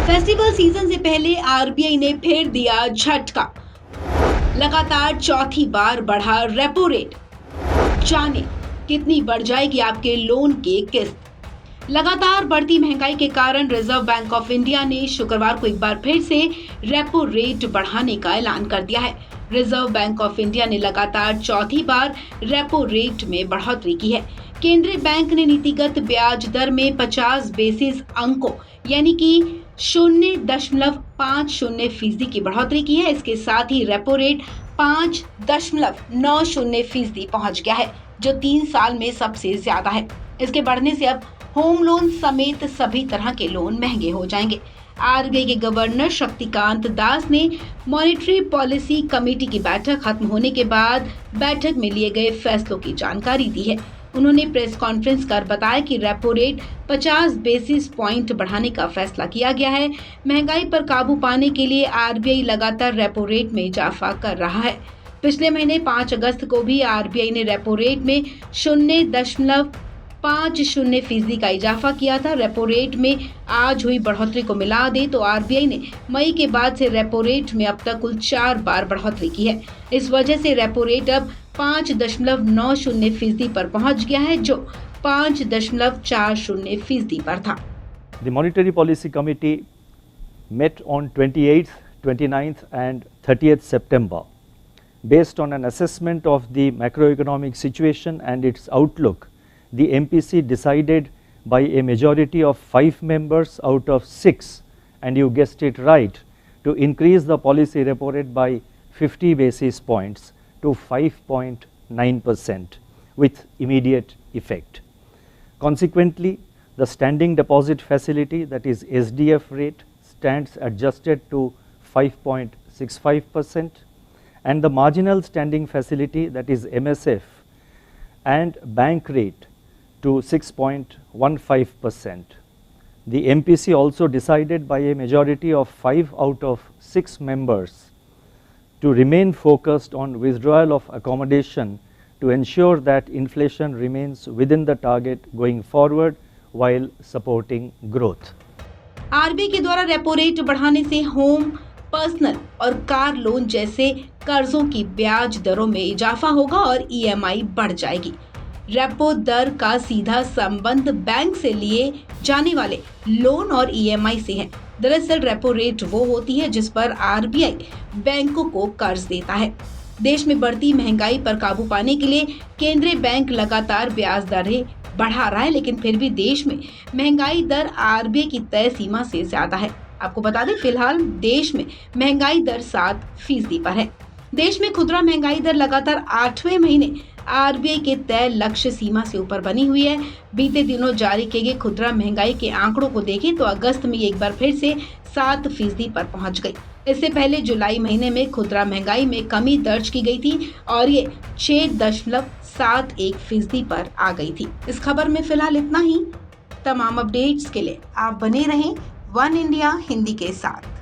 Festival season से पहले RBI ने फिर दिया झटका। लगातार चौथी बार बढ़ा रेपो रेट। जाने कितनी बढ़ जाएगी आपके लोन की किस्त। लगातार बढ़ती महंगाई के कारण रिजर्व बैंक ऑफ इंडिया ने शुक्रवार को एक बार फिर से रेपो रेट बढ़ाने का ऐलान कर दिया है। रिजर्व बैंक ऑफ इंडिया ने लगातार चौथी बार रेपो रेट में बढ़ोतरी की है। केंद्रीय बैंक ने नीतिगत ब्याज दर में 50 बेसिस अंकों यानी कि 0.50% की बढ़ोतरी की है। इसके साथ ही रेपो रेट 5.90% पहुंच गया है, जो 3 साल में सबसे ज्यादा है। इसके बढ़ने से अब होम लोन समेत सभी तरह के लोन महंगे हो जाएंगे। आरबीआई के गवर्नर शक्तिकांत दास ने मॉनेटरी पॉलिसी कमेटी की बैठक खत्म होने के बाद बैठक में लिए गए फैसलों की जानकारी दी है। उन्होंने प्रेस कॉन्फ्रेंस कर बताया कि रेपो रेट 50 बेसिस पॉइंट बढ़ाने का फैसला किया गया है। महंगाई पर काबू पाने के लिए आरबीआई लगातार रेपो रेट में इजाफा कर रहा है। पिछले महीने 5 अगस्त को भी आरबीआई ने रेपो रेट में 0.50% का इजाफा किया था। रेपो रेट में आज हुई बढ़ोतरी को मिला दे तो आरबीआई ने मई के बाद से रेपो रेट में अब तक कुल 4 बार बढ़ोतरी की है। इस वजह से रेपो रेट अब 5.90% पर पहुंच गया है, जो 5.40% पर था। The Monetary Policy Committee met on 28th, 29th and 30th September. Based on an assessment of the macroeconomic situation and its outlook, the MPC decided by a majority of 5 members out of 6, and you guessed it right, to increase the policy repo rate by 50 basis points to 5.9% with immediate effect. Consequently, the standing deposit facility, that is SDF rate, stands adjusted to 5.65%, and the marginal standing facility, that is MSF, and bank rate to 6.15%. The MPC also decided by a majority of 5 out of 6 members to remain focused on withdrawal of accommodation to ensure that inflation remains within the target going forward while supporting growth. RBI के द्वारा repo rate बढ़ाने से home, personal और car loan जैसे कर्जों की ब्याज दरों में इजाफा होगा और ईएमआई बढ़ जाएगी। रेपो दर का सीधा संबंध बैंक से लिए जाने वाले लोन और ईएमआई से है। दरअसल रेपो रेट वो होती है जिस पर आरबीआई बैंकों को कर्ज देता है। देश में बढ़ती महंगाई पर काबू पाने के लिए केंद्रीय बैंक लगातार ब्याज दरें बढ़ा रहा है, लेकिन फिर भी देश में महंगाई दर आरबीआई की तय सीमा से ज्यादा है। आपको बता दें, फिलहाल देश में महंगाई दर 7% पर है। देश में खुदरा महंगाई दर लगातार 8वें महीने आरबीआई के तय लक्ष्य सीमा से ऊपर बनी हुई है। बीते दिनों जारी किए गए खुदरा महंगाई के आंकड़ों को देखें तो अगस्त में एक बार फिर से 7% पर पहुंच गई। इससे पहले जुलाई महीने में खुदरा महंगाई में कमी दर्ज की गई थी और ये 6.71% पर आ गई थी। इस खबर में फिलहाल इतना ही। तमाम अपडेट्स के लिए आप बने रहें वन इंडिया हिंदी के साथ।